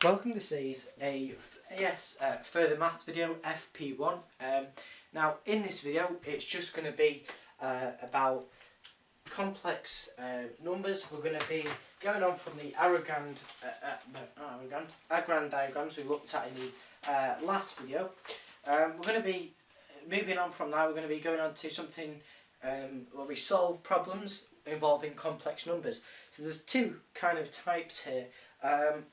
Welcome. This is a further maths video, FP1. Now in this video it's just going to be about complex numbers. We're going to be going on from the agrand diagrams we looked at in the last video. We're going to be moving on from that. We're going to be going on to something where we solve problems involving complex numbers. So there's two kind of types here.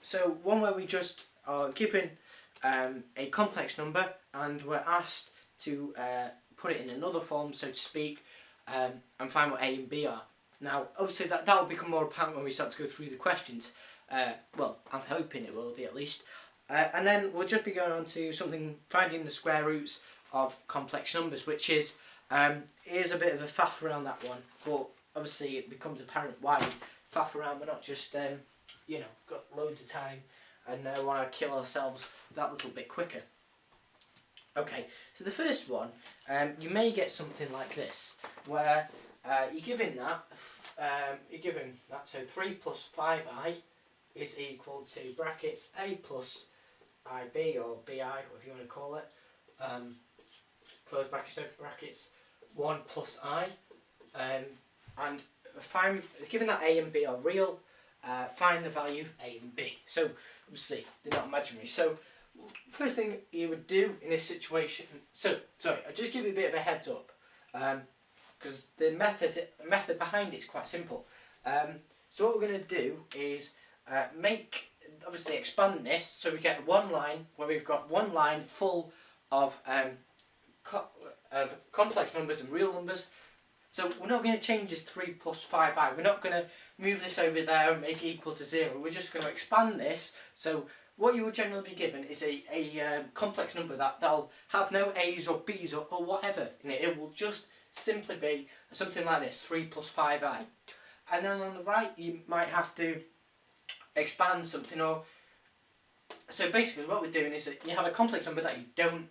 So one where we just are given a complex number and we're asked to put it in another form, so to speak, and find what A and B are. Now obviously that will become more apparent when we start to go through the questions. Well, I'm hoping it will be at least. And then we'll just be going on to something, finding the square roots of complex numbers, which is a bit of a faff around that one, but obviously it becomes apparent why we faff around. We're not just got loads of time and want to kill ourselves that little bit quicker. Okay, so the first one, you may get something like this, where you're given that, so 3 plus 5i is equal to brackets a plus ib, or bi, whatever you want to call it, close brackets, open brackets, 1 plus i, and given that a and b are real, find the value of a and b. So obviously they're not imaginary. So first thing you would do in this situation, I'll just give you a bit of a heads up, because the method behind it is quite simple. So what we're going to do is obviously expand this, so we get one line where we've got one line full of complex numbers and real numbers. So we're not going to change this 3 plus 5i. We're not going to move this over there and make it equal to 0. We're just going to expand this. So what you will generally be given is a complex number that'll have no a's or b's or whatever in it. It will just simply be something like this, 3 plus 5i. And then on the right you might have to expand something. So basically what we're doing is that you have a complex number that you don't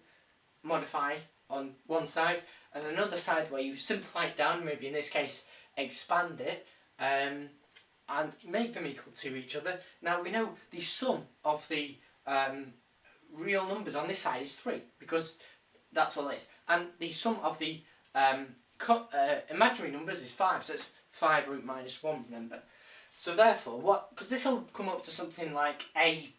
modify on one side, and another side where you simplify it down, maybe in this case expand it, and make them equal to each other. Now we know the sum of the real numbers on this side is 3, because that's all it is, and the sum of the imaginary numbers is 5, so it's 5 root minus 1, remember. So therefore, because this will come up to something like a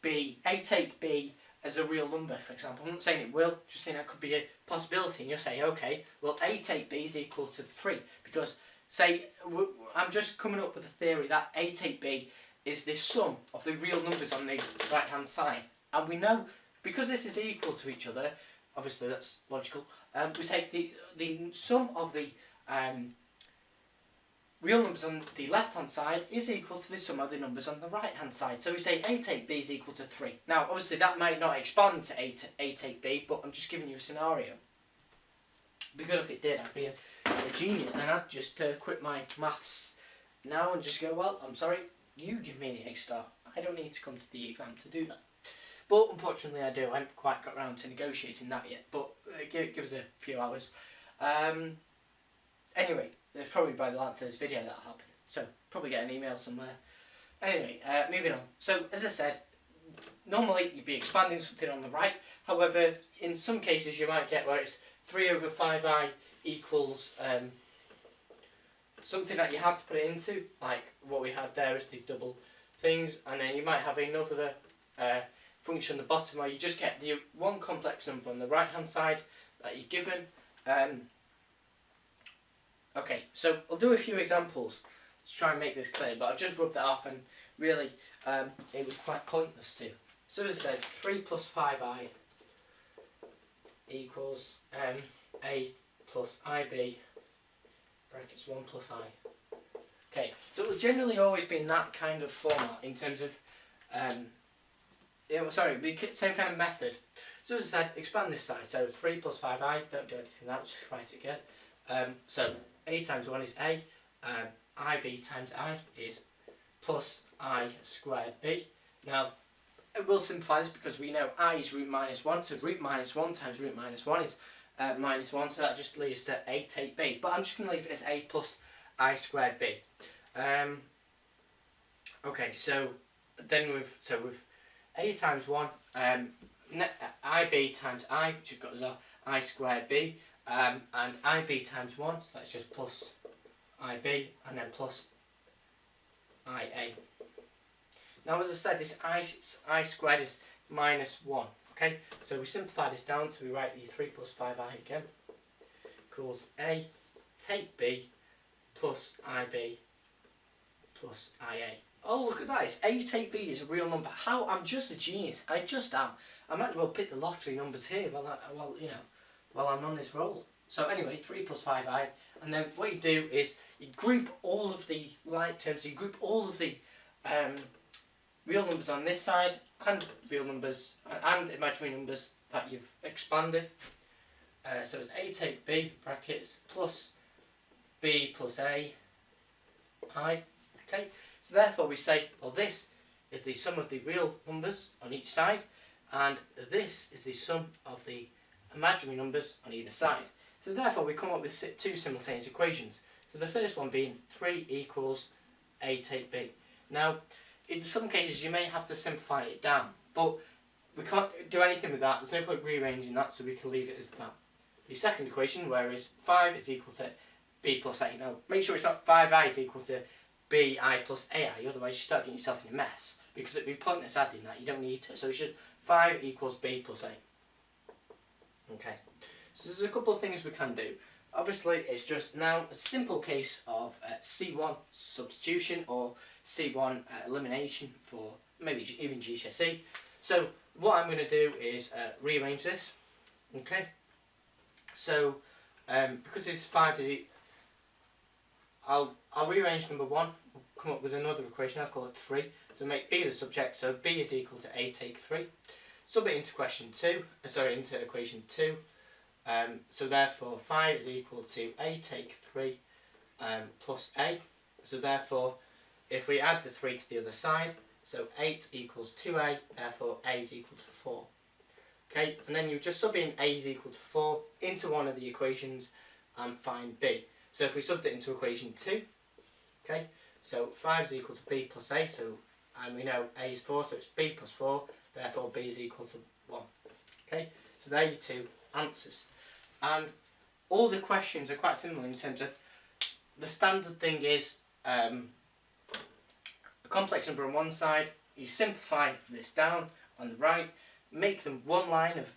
take b as a real number, for example. I'm not saying it will, just saying that could be a possibility, and you'll say, okay, well a take b is equal to 3, because say, I'm just coming up with a theory that a take b is the sum of the real numbers on the right hand side, and we know, because this is equal to each other, obviously that's logical, we say the sum of the real numbers on the left hand side is equal to the sum of the numbers on the right hand side. So we say a take b is equal to 3. Now obviously that might not expand to a take b, but I'm just giving you a scenario. Because if it did, I'd be a genius. Then I'd just quit my maths now and just go, well, I'm sorry, you give me an A star. I don't need to come to the exam to do that. But unfortunately I do. I haven't quite got around to negotiating that yet, but give us a few hours. Anyway, it's probably by the length of this video that'll happen, so probably get an email somewhere. Anyway, moving on. So as I said, normally you'd be expanding something on the right. However, in some cases you might get where it's 3 over 5i equals something that you have to put it into, like what we had there is the double things, and then you might have another function on the bottom where you just get the one complex number on the right hand side that you're given. Okay, so I'll do a few examples to try and make this clear, but I've just rubbed that off and really it was quite pointless too. So as I said, 3 plus 5i equals a plus ib brackets 1 plus i. Okay, so it will generally always be in that kind of format in terms of, same kind of method. So as I said, expand this side, so 3 plus 5i, don't do anything else, just write it again. So a times 1 is a, ib times I is plus I squared b. Now, we'll simplify this because we know I is root minus 1, so root minus 1 times root minus 1 is minus 1, so that just leaves to a take b. But I'm just going to leave it as a plus I squared b. Okay, so then we've a times 1, ib times I, which we've got as our I squared b, and ib times 1, so that's just plus ib, and then plus ia. Now, as I said, this I squared is minus 1, okay? So we simplify this down, so we write the 3 plus 5i again, equals a take b plus ib plus ia. Oh, look at that, it's a take b is a real number. How? I'm just a genius, I just am. I might as well pick the lottery numbers here while I'm on this roll. So anyway, 3 plus 5i, and then what you do is you group all of the like terms, so you group all of the real numbers on this side, and real numbers and imaginary numbers that you've expanded. So it's a take b, brackets, plus b plus a, I. Okay, so therefore we say, well, this is the sum of the real numbers on each side, and this is the sum of the imaginary numbers on either side. So therefore we come up with two simultaneous equations. So the first one being 3 equals a take b. Now, in some cases you may have to simplify it down, but we can't do anything with that. There's no point rearranging that, so we can leave it as that. The second equation, whereas 5 is equal to b plus a. Now, make sure it's not 5i is equal to bi plus ai, otherwise you start getting yourself in a mess, because it'd be pointless adding that, you don't need to. So it's just 5 equals b plus a. Okay, so there's a couple of things we can do. Obviously, it's just now a simple case of C1 substitution or C1 elimination for maybe even GCSE. So what I'm going to do is rearrange this. Okay. So because this 5 is, I'll rearrange number 1. We'll come up with another equation. I'll call it 3. So make b the subject. So b is equal to a take 3. Sub it into into equation 2. So therefore 5 is equal to a take 3 plus a. So therefore if we add the 3 to the other side, so 8 equals 2a, therefore a is equal to 4. Okay, and then you just sub in a is equal to 4 into one of the equations and find b. So if we subbed it into equation 2, okay, so 5 is equal to b plus a, and we know a is 4, so it's b plus 4, therefore b is equal to 1. Okay, so there are your two answers. And all the questions are quite similar in terms of the standard thing is a complex number on one side, you simplify this down on the right, make them one line of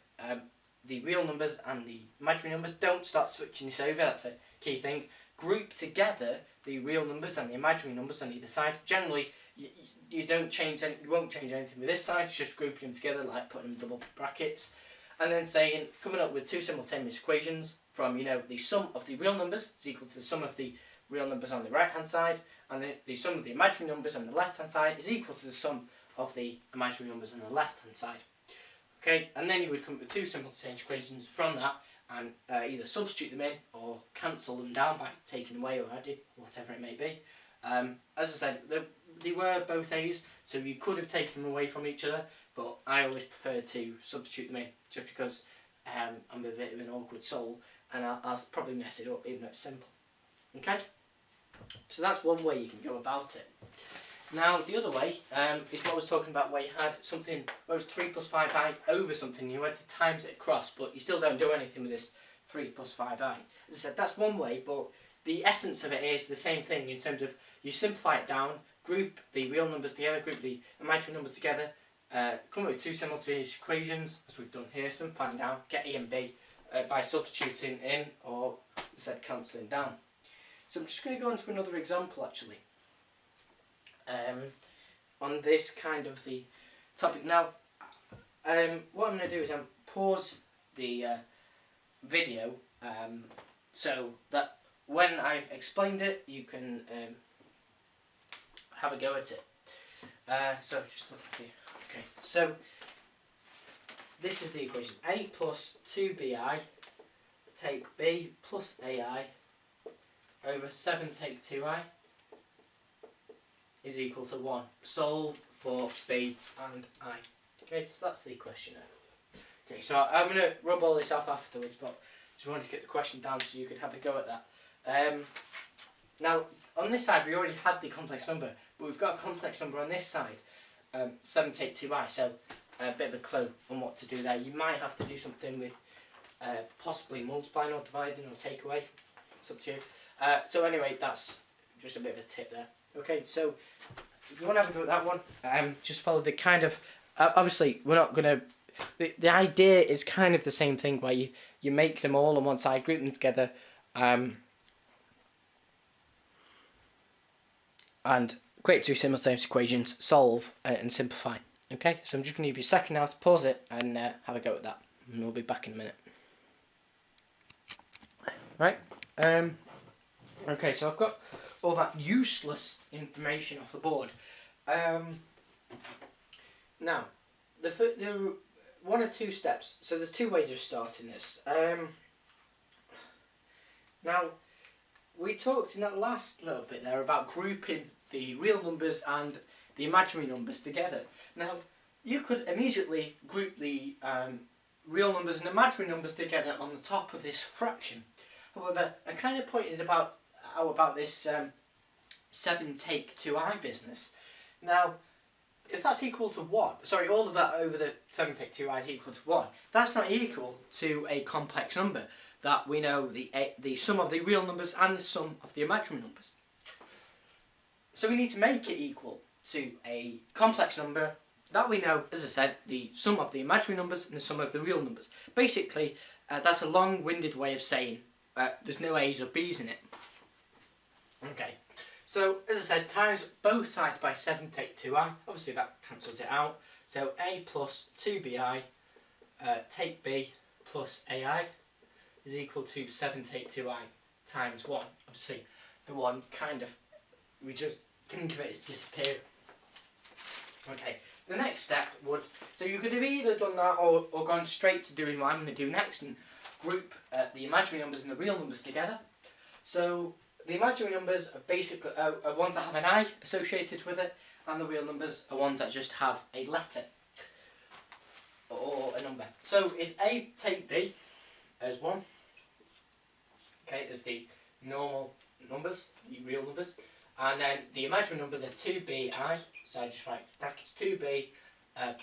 the real numbers and the imaginary numbers. Don't start switching this over, that's a key thing. Group together the real numbers and the imaginary numbers on either side. Generally, you won't change anything with this side, it's just grouping them together, like putting them double brackets. And then coming up with two simultaneous equations from, the sum of the real numbers is equal to the sum of the real numbers on the right hand side, and the sum of the imaginary numbers on the left hand side is equal to the sum of the imaginary numbers on the left hand side. Okay, and then you would come up with two simultaneous equations from that, and either substitute them in or cancel them down by taking away or adding, whatever it may be. As I said, they were both A's, so you could have taken them away from each other, but I always prefer to substitute them in, just because I'm a bit of an awkward soul, and I'll probably mess it up even though it's simple. Okay? So that's one way you can go about it. Now the other way is what I was talking about, where you had something where it was 3 plus 5i over something, you had to times it across, but you still don't do anything with this 3 plus 5i. As I said, that's one way, but the essence of it is the same thing in terms of you simplify it down, group the real numbers together, group the imaginary numbers together, come up with two simultaneous equations, as we've done here, simplifying down, get a and b by substituting in or, as I said, cancelling down. So I'm just going to go on to another example actually. On this kind of the topic. Now, what I'm going to do is pause the video so that when I've explained it, you can have a go at it. So just look at you. Okay, so this is the equation. A plus 2bi take b plus ai over 7 take 2i is equal to 1. Solve for b and I. Okay, so that's the question now. Okay, so I'm going to rub all this off afterwards, but just wanted to get the question down so you could have a go at that. Now, on this side we already had the complex number, but we've got a complex number on this side. 7 take 2i, so a bit of a clue on what to do there. You might have to do something with possibly multiplying or dividing or take away. It's up to you. So anyway, that's just a bit of a tip there. Okay, so if you want to have a go at that one, just follow the kind of... obviously, we're not going to... The idea is kind of the same thing, where you make them all on one side, group them together, and create two simultaneous equations, solve and simplify. Okay, so I'm just going to give you a second now to pause it and have a go at that. And we'll be back in a minute. Right, okay, so I've got all that useless information off the board. Now, the one or two steps. So there's two ways of starting this. Now, we talked in that last little bit there about grouping the real numbers and the imaginary numbers together. Now, you could immediately group the real numbers and imaginary numbers together on the top of this fraction. However, I kind of pointed out about this 7 take 2i business. Now, if that's equal to 1, sorry, all of that over the 7 take 2i is equal to 1, that's not equal to a complex number that we know the sum of the real numbers and the sum of the imaginary numbers. So we need to make it equal to a complex number that we know, as I said, the sum of the imaginary numbers and the sum of the real numbers. Basically, that's a long-winded way of saying there's no a's or b's in it. Okay. So, as I said, times both sides by 7 take 2i. Obviously that cancels it out. So a plus 2bi take b plus ai is equal to 7 take 2i times 1. Obviously the 1 kind of, we just think of it as disappearing. Okay, the next step would, so you could have either done that or gone straight to doing what I'm going to do next and group the imaginary numbers and the real numbers together. So the imaginary numbers are basically ones that have an I associated with it, and the real numbers are ones that just have a letter or a number. So is A take B as 1, okay, as the normal numbers, the real numbers, and then the imaginary numbers are 2bi, so I just write brackets 2b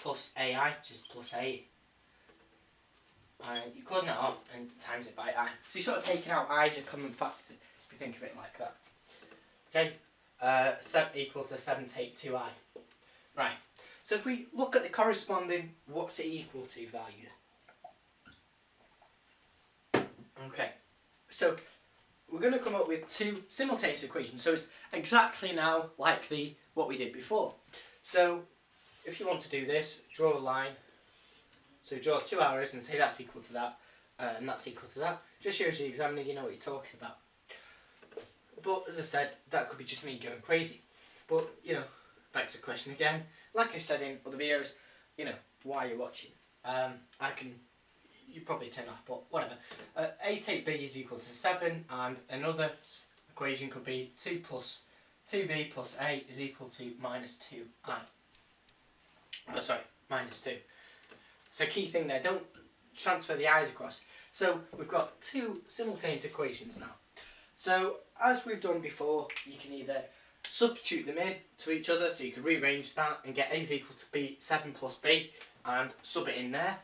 plus ai, which is plus a. And you cordon that off and times it by I. So you're sort of taking out I as a common factor, if you think of it like that. Okay, 7 equal to 7 take 2i. Right, so if we look at the corresponding what's it equal to value. Okay, so we're going to come up with two simultaneous equations. So it's exactly now like what we did before. So if you want to do this, draw a line. So draw 2 arrows and say that's equal to that, and that's equal to that. Just shows the examiner you know what you're talking about. But as I said, that could be just me going crazy. But, you know, back to the question again. Like I said in other videos, you know, why you're watching. You probably turn off, but whatever. A take B is equal to 7, and another equation could be 2 plus 2b plus a is equal to minus 2i. Oh, sorry, minus 2. So key thing there, don't transfer the i's across. So we've got two simultaneous equations now. So as we've done before, you can either substitute them in to each other, so you can rearrange that and get a is equal to b 7 plus b and sub it in there.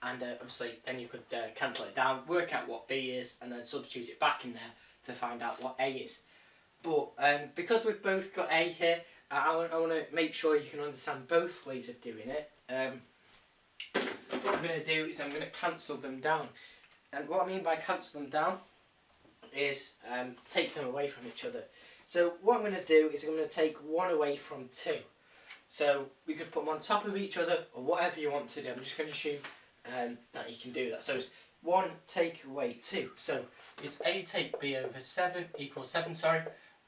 And obviously then you could cancel it down, work out what b is, and then substitute it back in there to find out what a is. But because we've both got a here, I want to make sure you can understand both ways of doing it. What I'm going to do is I'm going to cancel them down. And what I mean by cancel them down is take them away from each other. So what I'm going to do is I'm going to take 1 away from 2. So we could put them on top of each other or whatever you want to do. I'm just going to assume that you can do that. So it's 1 take away 2. So it's a take b over 7 equals 7, sorry.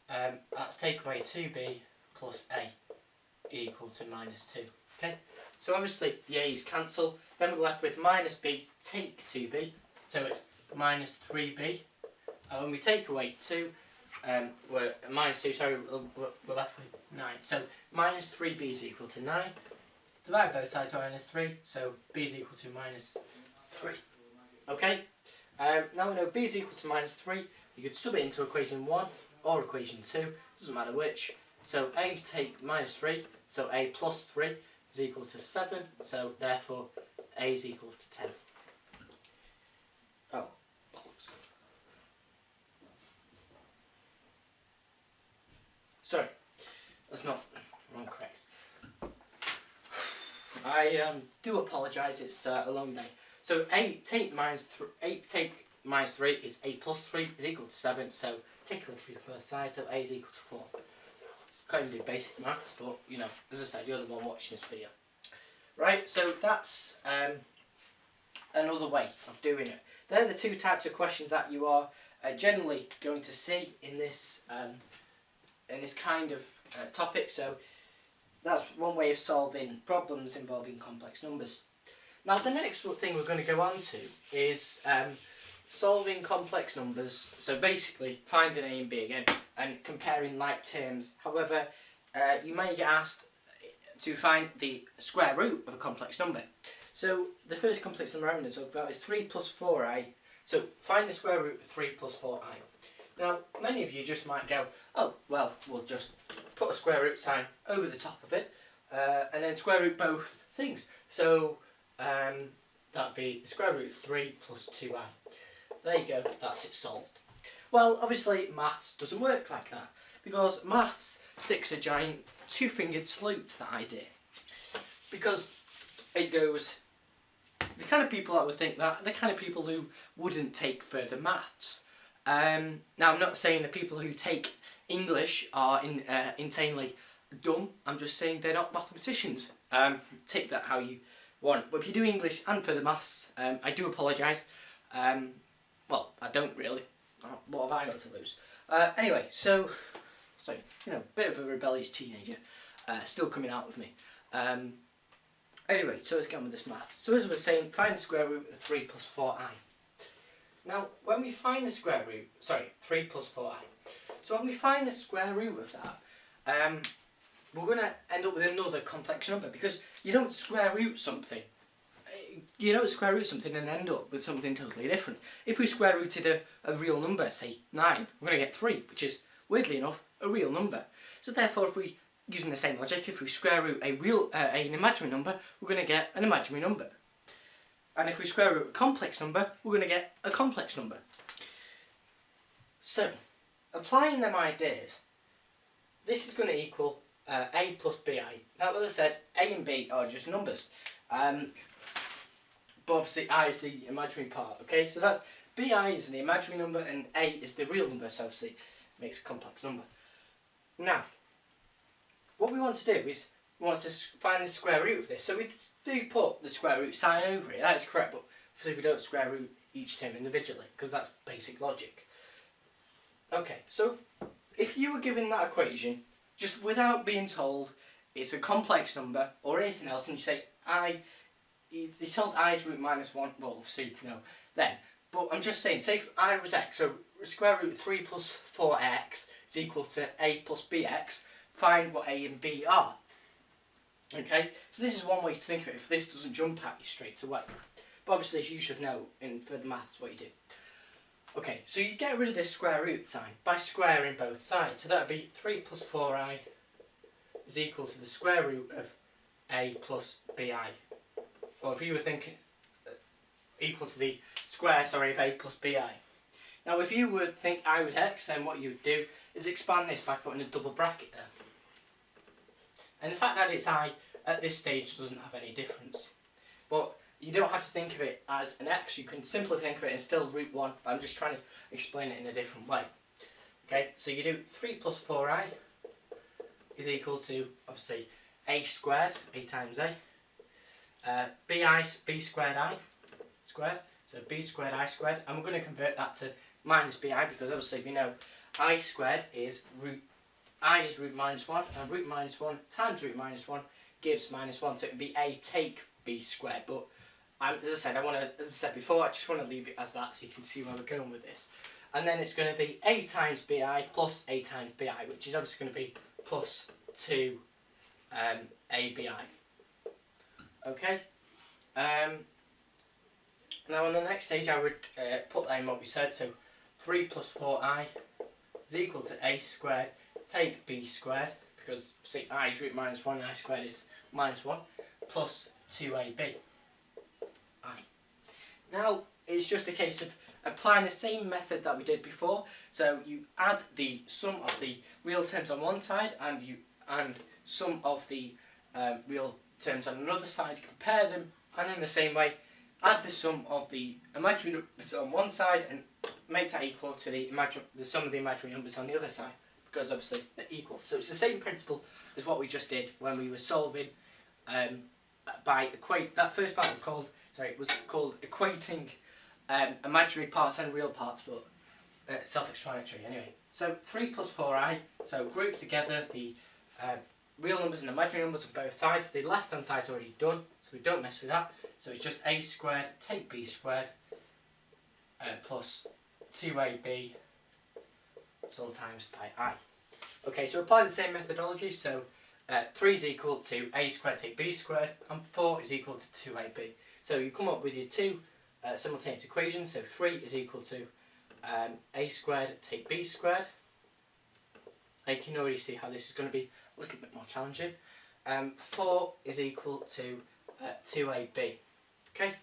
That's take away 2b plus a equal to minus 2. Okay, so obviously the a's cancel. Then we're left with minus b take 2b. So it's minus 3b. And when we take away 2, we're minus 2, sorry, we're left with 9. So minus 3b is equal to 9. Divide both sides by minus 3, so b is equal to minus 3. Okay, now we know b is equal to minus 3. You could sub it into equation 1 or equation 2, doesn't matter which, So a take minus 3, so a plus 3 is equal to 7, so therefore a is equal to 10. Oh, bollocks. Sorry, that's not wrong, correct. I do apologise, it's a long day. So 8 take minus 3 is 8 plus 3 is equal to 7, so take away 3 from both sides, so a is equal to 4. Can't even do basic maths, but you know, as I said, you're the one watching this video. Right, so that's another way of doing it. They're the two types of questions that you are generally going to see in this kind of topic. So that's one way of solving problems involving complex numbers. Now the next thing we're going to go on to is solving complex numbers. So basically finding A and B again and comparing like terms. However, you may get asked to find the square root of a complex number. So the first complex number I'm going to talk about is 3 plus 4i. So find the square root of 3 plus 4i. Now many of you just might go, oh well, we'll just put a square root sign over the top of it and then square root both things. So that'd be the square root of 3 plus 2i. There you go, that's it solved. Well, obviously maths doesn't work like that, because maths sticks a giant two-fingered salute to that idea. Because it goes, the kind of people that would think that, the kind of people who wouldn't take further maths. Now I'm not saying the people who take English are insanely dumb, I'm just saying they're not mathematicians. Take that how you want. But if you do English and further maths, I do apologise. Well, I don't really. What have I got to lose? Anyway, so, sorry, you know, bit of a rebellious teenager, still coming out with me. Anyway, so let's get on with this math. So as I was saying, find the square root of 3 plus 4i. Now, when we find the square root, 3 plus 4i. So when we find the square root of that, we're going to end up with another complex number, because you don't square root something. You don't square root something and end up with something totally different. If we square rooted a real number, say 9, we're going to get 3, which is, weirdly enough, a real number. So therefore, if we, using the same logic, if we square root an imaginary number, we're going to get an imaginary number. And if we square root a complex number, we're going to get a complex number. So, applying them ideas, this is going to equal a plus bi. Now, as I said, a and b are just numbers. But obviously I is the imaginary part, okay? So that's bi is the imaginary number and a is the real number, so obviously it makes a complex number. Now, what we want to do is we want to find the square root of this. So we do put the square root sign over it, that is correct, but obviously we don't square root each term individually, because that's basic logic. Okay, so if you were given that equation, just without being told it's a complex number or anything else, and you say you're told I is root minus 1, well obviously no, then. But I'm just saying, say if I was x, so square root of 3 plus 4x is equal to a plus bx, find what a and b are. Okay, so this is one way to think of it if this doesn't jump at you straight away. But obviously you should know for the maths what you do. Okay, so you get rid of this square root sign by squaring both sides. So that would be 3 plus 4i is equal to the square root of a plus bi. Or if you were thinking equal to the square, of a plus bi. Now if you would think I was x, then what you would do is expand this by putting a double bracket there. And the fact that it's I at this stage doesn't have any difference. But you don't have to think of it as an x, you can simply think of it as still root 1, but I'm just trying to explain it in a different way. Okay, so you do 3 plus 4i is equal to, obviously, a squared, a times a. B squared I squared, so b squared I squared, and we're going to convert that to minus bi, because obviously we know I squared is I is root minus 1, and root minus 1 times root minus 1 gives minus 1, so it would be a take b squared, but as I said before, I just want to leave it as that so you can see where we're going with this. And then it's going to be a times bi plus a times bi, which is obviously going to be plus 2 abi. Okay. Now on the next stage I would put in what we said, so 3 plus 4i is equal to a squared take b squared, because see I is root minus 1 and I squared is minus 1 plus 2ab I. Now it's just a case of applying the same method that we did before. So you add the sum of the real terms on one side and sum of the real terms on another side, compare them, and in the same way add the sum of the imaginary numbers on one side and make that equal to the sum of the imaginary numbers on the other side, because obviously they're equal. So it's the same principle as what we just did when we were solving by equate. That first part was called equating imaginary parts and real parts, but self-explanatory anyway. So 3 plus 4i, so group together the real numbers and imaginary numbers on both sides. The left hand side's already done, so we don't mess with that. So it's just a squared take b squared plus 2ab all times by I. Okay, so apply the same methodology. So 3 is equal to a squared take b squared and 4 is equal to 2ab. So you come up with your two simultaneous equations. So 3 is equal to a squared take b squared. You can already see how this is going to be a little bit more challenging. 4 is equal to 2ab. Okay.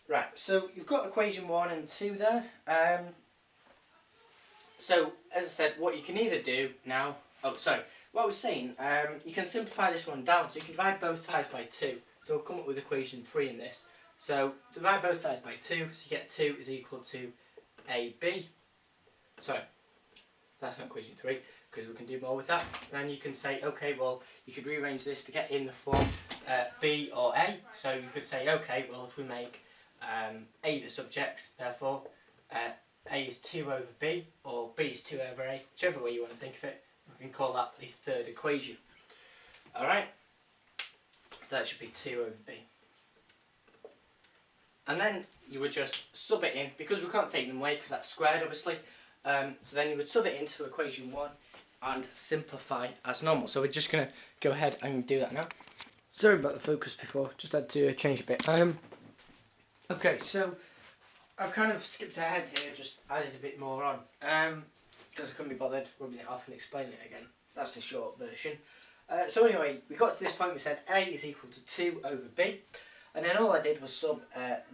Right, so you've got equation 1 and 2 there. So, as I said, what you can either do now... what I was saying, you can simplify this one down. So you can divide both sides by 2. So we'll come up with equation 3 in this. So, divide both sides by 2, so you get 2 is equal to AB. Sorry, that's not equation 3, because we can do more with that. Then you can say, okay, well, you could rearrange this to get in the form B or A. So you could say, okay, well, if we make A the subjects, therefore A is 2 over B, or B is 2 over A, whichever way you want to think of it, we can call that the third equation. Alright, so that should be 2 over B. And then you would just sub it in, because we can't take them away because that's squared obviously. So then you would sub it into equation 1 and simplify as normal. So we're just going to go ahead and do that now. Sorry about the focus before, just had to change a bit. Okay, so I've kind of skipped ahead here, just added a bit more on. Because I couldn't be bothered rubbing it off and explaining it again. That's the short version. So anyway, we got to this point, we said A is equal to 2 over B. And then all I did was sub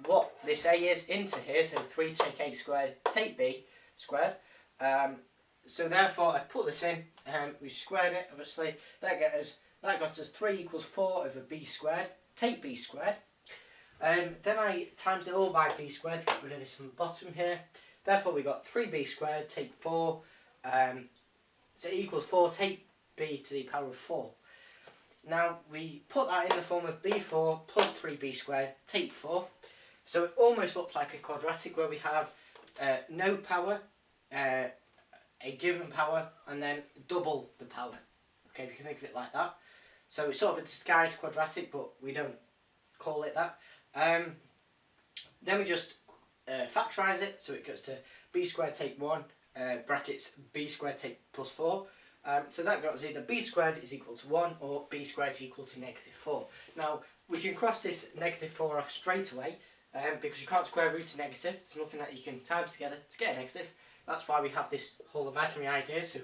what this A is into here, so 3 take A squared, take B squared. So therefore I put this in, we squared it, obviously. That got us 3 equals 4 over B squared, take B squared. Then I times it all by B squared to get rid of this on the bottom here. Therefore we got 3B squared, take 4, so it equals 4, take B to the power of 4. Now we put that in the form of b4 plus 3b squared, take 4. So it almost looks like a quadratic where we have no power, a given power, and then double the power. Okay, we can think of it like that. So it's sort of a disguised quadratic, but we don't call it that. Then we just factorise it, so it goes to b squared take 1, brackets b squared take plus 4. So that got us either b squared is equal to 1 or b squared is equal to negative 4. Now we can cross this negative 4 off straight away because you can't square root a negative. There's nothing that you can times together to get a negative. That's why we have this whole imaginary idea, so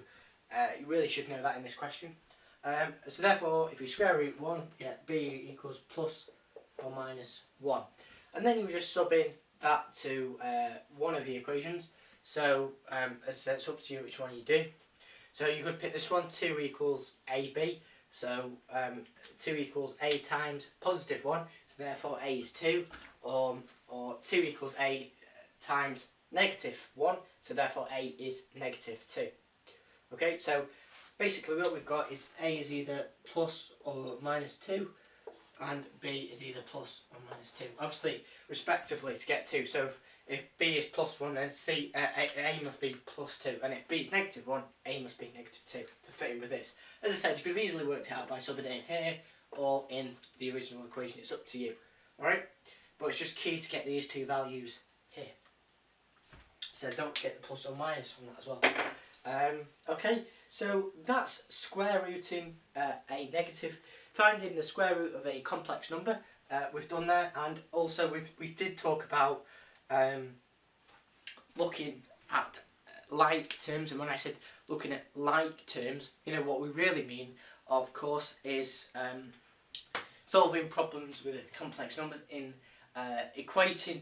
you really should know that in this question. So therefore if we square root 1, yeah, b equals plus or minus 1. And then you just sub in that to one of the equations. So as I said, it's up to you which one you do. So you could pick this one, 2 equals AB, so 2 equals A times positive 1, so therefore A is 2, or 2 equals A times negative 1, so therefore A is negative 2. Okay, so basically what we've got is A is either plus or minus 2, and B is either plus or minus 2, obviously respectively to get 2. So if B is plus 1, then A must be plus 2. And if B is negative 1, A must be negative 2 to fit in with this. As I said, you could have easily worked it out by subbing it in here or in the original equation. It's up to you. Alright? But it's just key to get these two values here. So don't forget the plus or minus from that as well. Okay, so that's square rooting a negative. Finding the square root of a complex number. We've done that, and also we did talk about looking at like terms, and when I said looking at like terms, you know what we really mean, of course, is solving problems with complex numbers in equating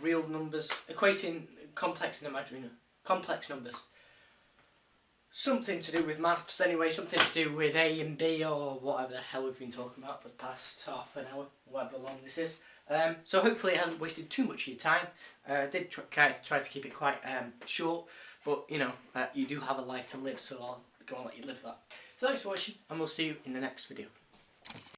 real numbers, equating complex and imaginary complex numbers. Something to do with maths anyway, something to do with A and B or whatever the hell we've been talking about for the past half an hour, however long this is. So hopefully it hasn't wasted too much of your time. I did try to keep it quite short, but you know, you do have a life to live, so I'll go and let you live that. So thanks for watching, and we'll see you in the next video.